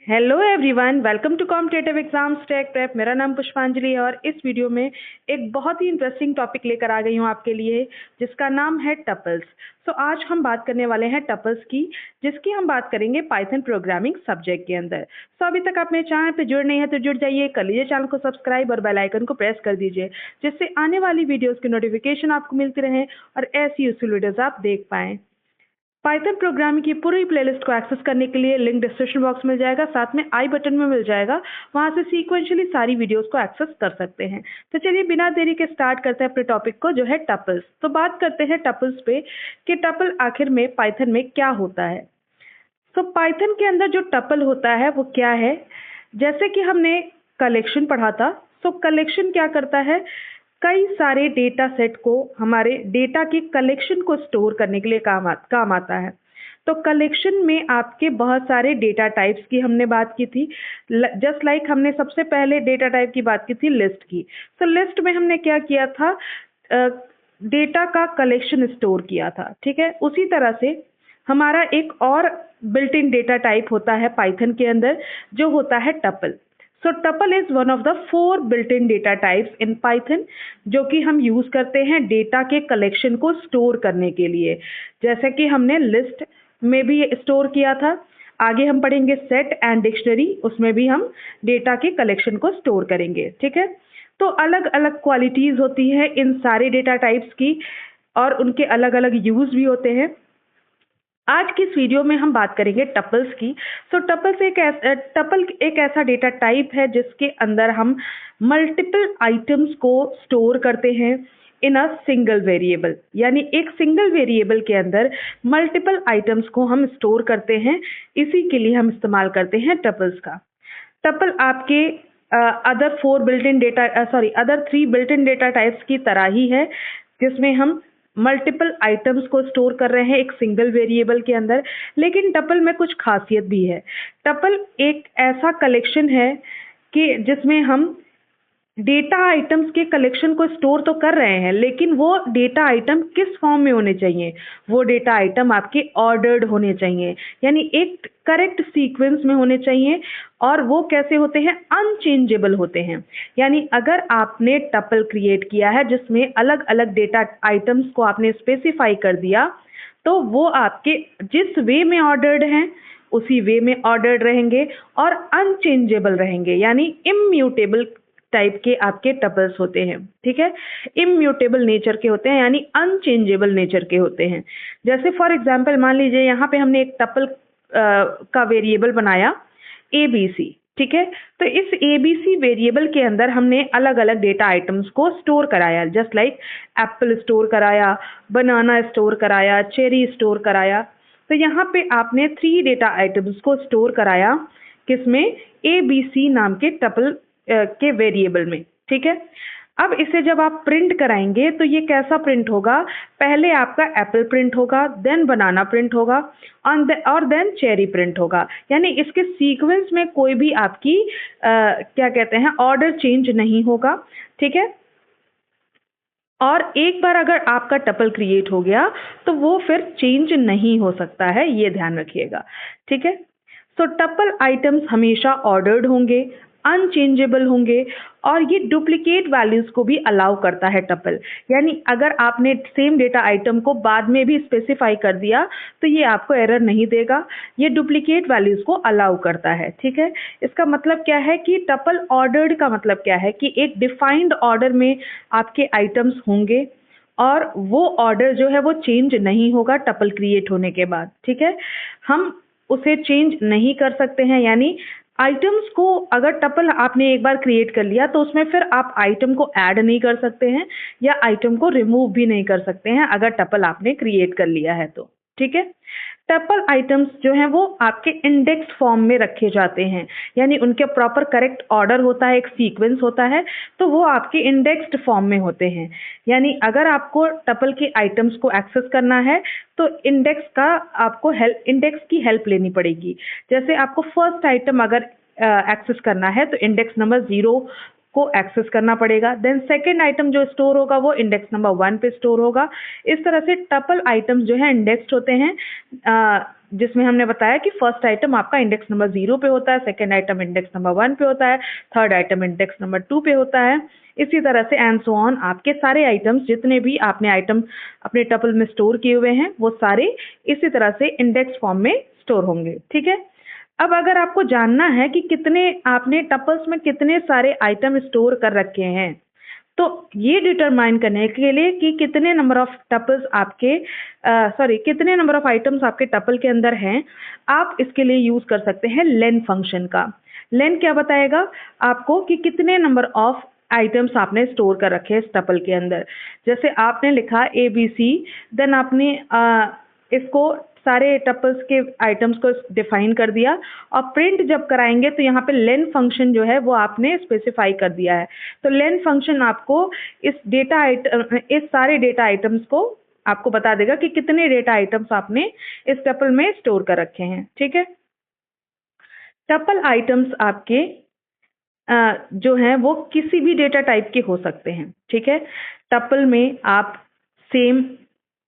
Hello everyone, welcome to competitive exams tech prep. मेरा नाम पुष्पांजलि है और इस वीडियो में एक बहुत ही इंटरेस्टिंग टॉपिक लेकर आ गई हूँ आपके लिए, जिसका नाम है टपल्स। तो आज हम बात करने वाले हैं टपल्स की, जिसकी हम बात करेंगे पाइथन प्रोग्रामिंग सब्जेक्ट के अंदर। तो अभी तक आप मेरे चैनल पे जुड़ नहीं है तो जुड़ जाइए, कर लीजिए चैनल को सब्सक्राइब और बेल आइकन को प्रेस कर दीजिए, जिससे आने वाली वीडियोज़ की नोटिफिकेशन आपको मिलती रहे और ऐसी यूजफुल वीडियोज़ आप देख पाएँ। पाइथन प्रोग्रामिंग की पूरी प्लेलिस्ट को एक्सेस करने के लिए लिंक डिस्क्रिप्शन बॉक्स मिल जाएगा, साथ में आई बटन में मिल जाएगा। वहां से सीक्वेंशियली सारी वीडियोस को एक्सेस कर सकते हैं। तो चलिए बिना देरी के स्टार्ट करते हैं अपने टॉपिक को, जो है टपल्स। तो बात करते हैं टपल्स पे कि टपल आखिर में पाइथन में क्या होता है। तो पाइथन के अंदर जो टपल होता है वो क्या है, जैसे कि हमने कलेक्शन पढ़ा था। तो कलेक्शन क्या करता है, कई सारे डेटा सेट को, हमारे डेटा के कलेक्शन को स्टोर करने के लिए काम आता है। तो कलेक्शन में आपके बहुत सारे डेटा टाइप्स की हमने बात की थी। जस्ट लाइक हमने सबसे पहले डेटा टाइप की बात की थी लिस्ट की। तो लिस्ट में हमने क्या किया था, डेटा का कलेक्शन स्टोर किया था। ठीक है, उसी तरह से हमारा एक और बिल्ट इन डेटा टाइप होता है पाइथन के अंदर, जो होता है tuple. So tuple is one of the 4 built in data types in Python, जो कि हम यूज करते हैं डेटा के कलेक्शन को स्टोर करने के लिए। जैसे कि हमने लिस्ट में भी स्टोर किया था, आगे हम पढ़ेंगे सेट एंड डिक्शनरी, उसमें भी हम डेटा के कलेक्शन को स्टोर करेंगे। ठीक है, तो अलग अलग क्वालिटीज होती है इन सारे डेटा टाइप्स की और उनके अलग अलग यूज भी होते हैं। आज की इस वीडियो में हम बात करेंगे टपल्स की। तो टपल एक ऐसा डेटा टाइप है जिसके अंदर हम मल्टीपल आइटम्स को स्टोर करते हैं इन अ सिंगल वेरिएबल, यानी एक सिंगल वेरिएबल के अंदर मल्टीपल आइटम्स को हम स्टोर करते हैं। इसी के लिए हम इस्तेमाल करते हैं टपल्स का। टपल आपके other 3 built in data types की तरह ही है, जिसमें हम मल्टीपल आइटम्स को स्टोर कर रहे हैं एक सिंगल वेरिएबल के अंदर। लेकिन टपल में कुछ खासियत भी है। टपल एक ऐसा कलेक्शन है कि जिसमें हम डेटा आइटम्स के कलेक्शन को स्टोर तो कर रहे हैं, लेकिन वो डेटा आइटम किस फॉर्म में होने चाहिए, वो डेटा आइटम आपके ऑर्डर्ड होने चाहिए, यानी एक करेक्ट सीक्वेंस में होने चाहिए। और वो कैसे होते हैं, अनचेंजेबल होते हैं। यानी अगर आपने टपल क्रिएट किया है जिसमें अलग अलग डेटा आइटम्स को आपने स्पेसिफाई कर दिया, तो वो आपके जिस वे में ऑर्डर्ड हैं उसी वे में ऑर्डर्ड रहेंगे और अनचेंजेबल रहेंगे, यानी इम्यूटेबल टाइप के आपके टपल्स होते हैं। ठीक है, इम्यूटेबल नेचर के होते हैं, यानी अनचेंजेबल नेचर के होते हैं। जैसे फॉर एग्जांपल मान लीजिए यहाँ पे हमने एक टपल का वेरिएबल बनाया ABC। ठीक है, तो इस ABC वेरिएबल के अंदर हमने अलग अलग डेटा आइटम्स को स्टोर कराया, जस्ट लाइक एप्पल स्टोर कराया, बनाना स्टोर कराया, चेरी स्टोर कराया। तो यहाँ पे आपने 3 डेटा आइटम्स को स्टोर कराया, किसमें, ABC नाम के टपल के वेरिएबल में। ठीक है, अब इसे जब आप प्रिंट कराएंगे तो ये कैसा प्रिंट होगा, पहले आपका एप्पल प्रिंट होगा, देन बनाना प्रिंट होगा और देन चेरी प्रिंट होगा। यानी इसके सीक्वेंस में कोई भी आपकी क्या कहते हैं, ऑर्डर चेंज नहीं होगा। ठीक है, और एक बार अगर आपका टपल क्रिएट हो गया तो वो फिर चेंज नहीं हो सकता है, ये ध्यान रखिएगा। ठीक है, सो टपल आइटम्स हमेशा ऑर्डर्ड होंगे, अनचेंजेबल होंगे, और ये डुप्लीकेट वैल्यूज को भी अलाउ करता है टपल। यानी अगर आपने सेम डेटा आइटम को बाद में भी स्पेसिफाई कर दिया तो ये आपको एरर नहीं देगा, ये डुप्लीकेट वैल्यूज को अलाउ करता है। ठीक है, इसका मतलब क्या है कि टपल ऑर्डर्ड का मतलब क्या है कि एक डिफाइंड ऑर्डर में आपके आइटम्स होंगे और वो ऑर्डर जो है वो चेंज नहीं होगा टपल क्रिएट होने के बाद। ठीक है, हम उसे चेंज नहीं कर सकते हैं, यानी आइटम्स को अगर टपल आपने एक बार क्रिएट कर लिया तो उसमें फिर आप आइटम को ऐड नहीं कर सकते हैं या आइटम को रिमूव भी नहीं कर सकते हैं अगर टपल आपने क्रिएट कर लिया है तो। ठीक है, टपल आइटम्स जो हैं वो आपके इंडेक्स फॉर्म में रखे जाते हैं, यानी उनके प्रॉपर करेक्ट ऑर्डर होता है, एक सीक्वेंस होता है, तो वो आपके इंडेक्स्ड फॉर्म में होते हैं। यानी अगर आपको टपल के आइटम्स को एक्सेस करना है तो इंडेक्स की हेल्प लेनी पड़ेगी। जैसे आपको फर्स्ट आइटम अगर एक्सेस करना है तो इंडेक्स नंबर 0 को एक्सेस करना पड़ेगा, देन सेकेंड आइटम जो स्टोर होगा वो इंडेक्स नंबर 1 पे स्टोर होगा। इस तरह से टपल आइटम्स जो है इंडेक्स्ड होते हैं जिसमें हमने बताया कि फर्स्ट आइटम आपका इंडेक्स नंबर 0 पे होता है, सेकंड आइटम इंडेक्स नंबर 1 पे होता है, थर्ड आइटम इंडेक्स नंबर 2 पे होता है। इसी तरह से एंड सो ऑन आपके सारे आइटम्स जितने भी आपने आइटम अपने टपल में स्टोर किए हुए हैं वो सारे इसी तरह से इंडेक्स फॉर्म में स्टोर होंगे। ठीक है, अब अगर आपको जानना है कि कितने आपने टपल्स में कितने सारे आइटम स्टोर कर रखे हैं, तो ये डिटरमाइन करने के लिए कि कितने नंबर ऑफ टपल्स आपके कितने नंबर ऑफ आइटम्स आपके टपल के अंदर हैं, आप इसके लिए यूज कर सकते हैं लेन फंक्शन का। लेन क्या बताएगा आपको कि कितने नंबर ऑफ आइटम्स आपने स्टोर कर रखे हैं इस टपल के अंदर। जैसे आपने लिखा ABC, देन आपने इसको सारे टपल्स के आइटम्स को डिफाइन कर दिया और प्रिंट जब कराएंगे तो यहाँ पे लेन फंक्शन जो है वो आपने स्पेसिफाई कर दिया है। तो लेन फंक्शन आपको इस सारे डेटा आइटम्स को आपको बता देगा कि कितने डेटा आइटम्स आपने इस टपल में स्टोर कर रखे हैं। ठीक है, टपल आइटम्स आपके जो हैं वो किसी भी डेटा टाइप के हो सकते हैं। ठीक है, टपल में आप सेम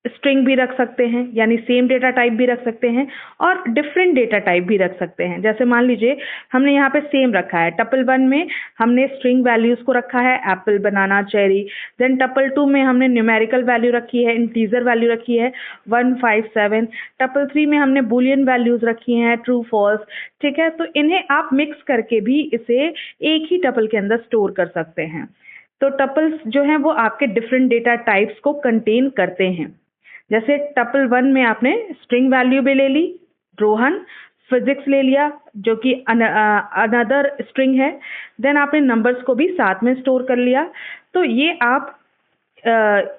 स्ट्रिंग भी रख सकते हैं, यानी सेम डेटा टाइप भी रख सकते हैं और डिफरेंट डेटा टाइप भी रख सकते हैं। जैसे मान लीजिए हमने यहाँ पे सेम रखा है, टपल 1 में हमने स्ट्रिंग वैल्यूज को रखा है एप्पल, बनाना, चेरी। देन टपल 2 में हमने न्यूमेरिकल वैल्यू रखी है, इंटीजर वैल्यू रखी है 1, 5, 7। टपल 3 में हमने बुलियन वैल्यूज रखी हैं ट्रू, फॉल्स। ठीक है, तो इन्हें आप मिक्स करके भी इसे एक ही टपल के अंदर स्टोर कर सकते हैं। तो टपल्स जो हैं वो आपके डिफरेंट डेटा टाइप्स को कंटेन करते हैं। जैसे टपल 1 में आपने स्ट्रिंग वैल्यू भी ले ली, रोहन, फिजिक्स ले लिया जो कि अनदर स्ट्रिंग है, देन आपने नंबर्स को भी साथ में स्टोर कर लिया। तो ये आप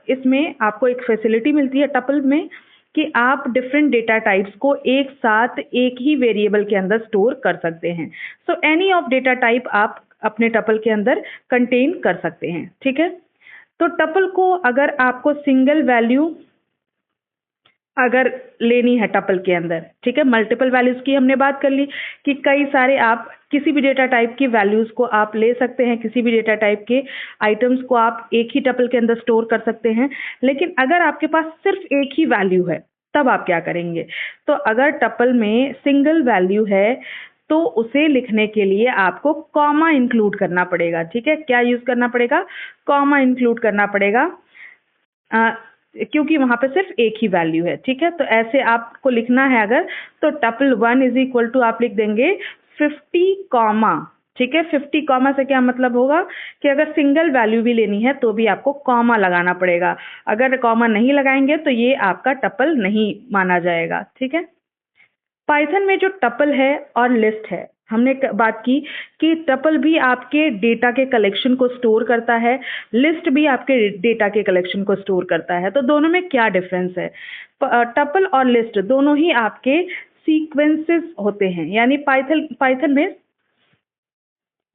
इसमें आपको एक फैसिलिटी मिलती है टपल में कि आप डिफरेंट डेटा टाइप्स को एक साथ एक ही वेरिएबल के अंदर स्टोर कर सकते हैं। So any of data type आप अपने टपल के अंदर कंटेन कर सकते हैं। ठीक है, तो टपल को अगर आपको सिंगल वैल्यू अगर लेनी है टपल के अंदर, ठीक है, मल्टीपल वैल्यूज की हमने बात कर ली कि कई सारे आप किसी भी डेटा टाइप की वैल्यूज को आप ले सकते हैं, किसी भी डेटा टाइप के आइटम्स को आप एक ही टपल के अंदर स्टोर कर सकते हैं। लेकिन अगर आपके पास सिर्फ एक ही वैल्यू है तब आप क्या करेंगे? तो अगर टपल में सिंगल वैल्यू है तो उसे लिखने के लिए आपको कॉमा इंक्लूड करना पड़ेगा। ठीक है, क्या यूज करना पड़ेगा? कॉमा इंक्लूड करना पड़ेगा, क्योंकि वहां पे सिर्फ एक ही वैल्यू है। ठीक है, तो ऐसे आपको लिखना है अगर, तो टपल 1 इज इक्वल टू आप लिख देंगे 50 कॉमा। ठीक है, 50 कॉमा से क्या मतलब होगा कि अगर सिंगल वैल्यू भी लेनी है तो भी आपको कॉमा लगाना पड़ेगा। अगर कॉमा नहीं लगाएंगे तो ये आपका टपल नहीं माना जाएगा। ठीक है, पाइथन में जो टपल है और लिस्ट है, हमने बात की कि टपल भी आपके डेटा के कलेक्शन को स्टोर करता है, लिस्ट भी आपके डेटा के कलेक्शन को स्टोर करता है। तो दोनों में क्या डिफरेंस है? टपल और लिस्ट दोनों ही आपके सीक्वेंसेस होते हैं, यानी पाइथन में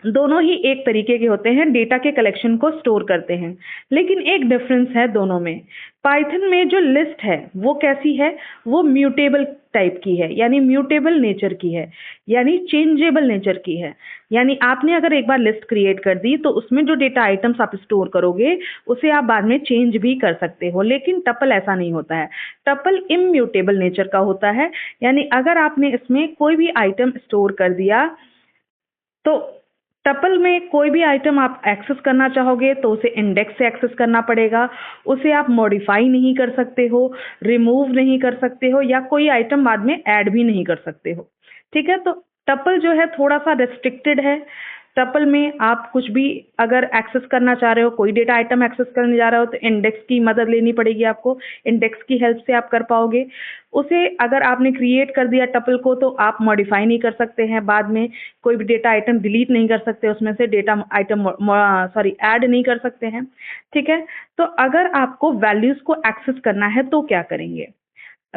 दोनों ही एक तरीके के होते हैं, डेटा के कलेक्शन को स्टोर करते हैं। लेकिन एक डिफरेंस है दोनों में। पाइथन में जो लिस्ट है वो कैसी है? वो म्यूटेबल टाइप की है, यानी म्यूटेबल नेचर की है, यानी चेंजेबल नेचर की है। यानी आपने अगर एक बार लिस्ट क्रिएट कर दी तो उसमें जो डेटा आइटम्स आप स्टोर करोगे उसे आप बाद में चेंज भी कर सकते हो। लेकिन टपल ऐसा नहीं होता है, टपल इम्यूटेबल नेचर का होता है। यानी अगर आपने इसमें कोई भी आइटम स्टोर कर दिया तो टपल में कोई भी आइटम आप एक्सेस करना चाहोगे तो उसे इंडेक्स से एक्सेस करना पड़ेगा, उसे आप मॉडिफाई नहीं कर सकते हो, रिमूव नहीं कर सकते हो, या कोई आइटम बाद में ऐड भी नहीं कर सकते हो। ठीक है, तो टपल जो है थोड़ा सा रेस्ट्रिक्टेड है। टपल में आप कुछ भी अगर एक्सेस करना चाह रहे हो, कोई डेटा आइटम एक्सेस करने जा रहे हो तो इंडेक्स की मदद लेनी पड़ेगी आपको, इंडेक्स की हेल्प से आप कर पाओगे। उसे अगर आपने क्रिएट कर दिया टपल को तो आप मॉडिफाई नहीं कर सकते हैं, बाद में कोई भी डेटा आइटम डिलीट नहीं कर सकते, उसमें से डेटा आइटम ऐड नहीं कर सकते हैं। ठीक है, तो अगर आपको वैल्यूज को एक्सेस करना है तो क्या करेंगे?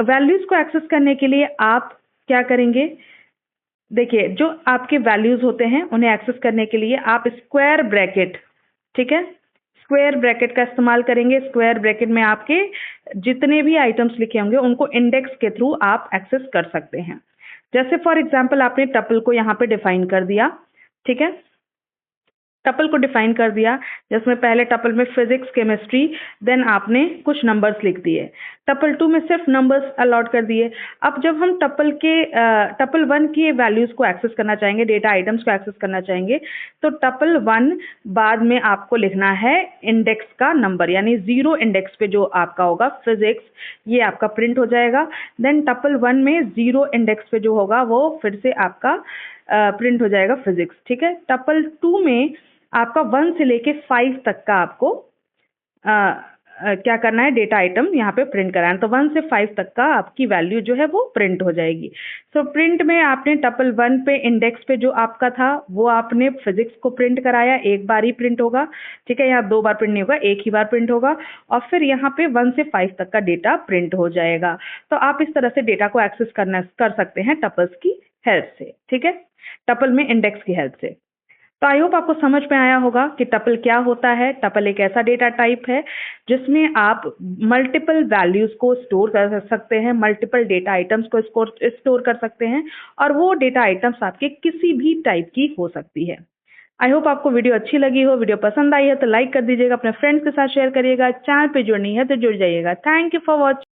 वैल्यूज को एक्सेस करने के लिए आप क्या करेंगे? देखिए, जो आपके वैल्यूज होते हैं उन्हें एक्सेस करने के लिए आप स्क्वायर ब्रैकेट, ठीक है, स्क्वायर ब्रैकेट का इस्तेमाल करेंगे। स्क्वायर ब्रैकेट में आपके जितने भी आइटम्स लिखे होंगे उनको इंडेक्स के थ्रू आप एक्सेस कर सकते हैं। जैसे फॉर एग्जांपल आपने टपल को यहाँ पे डिफाइन कर दिया, ठीक है, टपल को डिफाइन कर दिया, जिसमें पहले टपल में फिजिक्स, केमिस्ट्री, देन आपने कुछ नंबर्स लिख दिए। टपल 2 में सिर्फ नंबर्स अलॉट कर दिए। अब जब हम टपल 1 के वैल्यूज को एक्सेस करना चाहेंगे, डेटा आइटम्स को एक्सेस करना चाहेंगे, तो टपल 1 बाद में आपको लिखना है इंडेक्स का नंबर, यानी 0 इंडेक्स पे जो आपका होगा फिजिक्स, ये आपका प्रिंट हो जाएगा। देन टपल 1 में 0 इंडेक्स पे जो होगा वो फिर से आपका प्रिंट हो जाएगा फिजिक्स, ठीक है। टपल 2 में आपका 1 से लेके 5 तक का आपको क्या करना है, डेटा आइटम यहाँ पे प्रिंट कराना है। तो 1 से 5 तक का आपकी वैल्यू जो है वो प्रिंट हो जाएगी। सो प्रिंट में आपने टपल 1 पे इंडेक्स पे जो आपका था वो आपने फिजिक्स को प्रिंट कराया, एक बार ही प्रिंट होगा, ठीक है। यहाँ 2 बार प्रिंट नहीं होगा, एक ही बार प्रिंट होगा। और फिर यहाँ पे 1 से 5 तक का डेटा प्रिंट हो जाएगा। तो आप इस तरह से डेटा को एक्सेस कर सकते हैं टपल्स की हेल्प से, ठीक है, टपल में इंडेक्स की हेल्प से। तो आई होप आपको समझ में आया होगा कि टपल क्या होता है। टपल एक ऐसा डेटा टाइप है जिसमें आप मल्टीपल वैल्यूज को स्टोर कर सकते हैं, मल्टीपल डेटा आइटम्स को स्टोर कर सकते हैं, और वो डेटा आइटम्स आपके किसी भी टाइप की हो सकती है। आई होप आपको वीडियो अच्छी लगी हो। वीडियो पसंद आई है तो लाइक कर दीजिएगा, अपने फ्रेंड्स के साथ शेयर करिएगा, चैनल पे जुड़नी है तो जुड़ जाइएगा। Thank you for watching.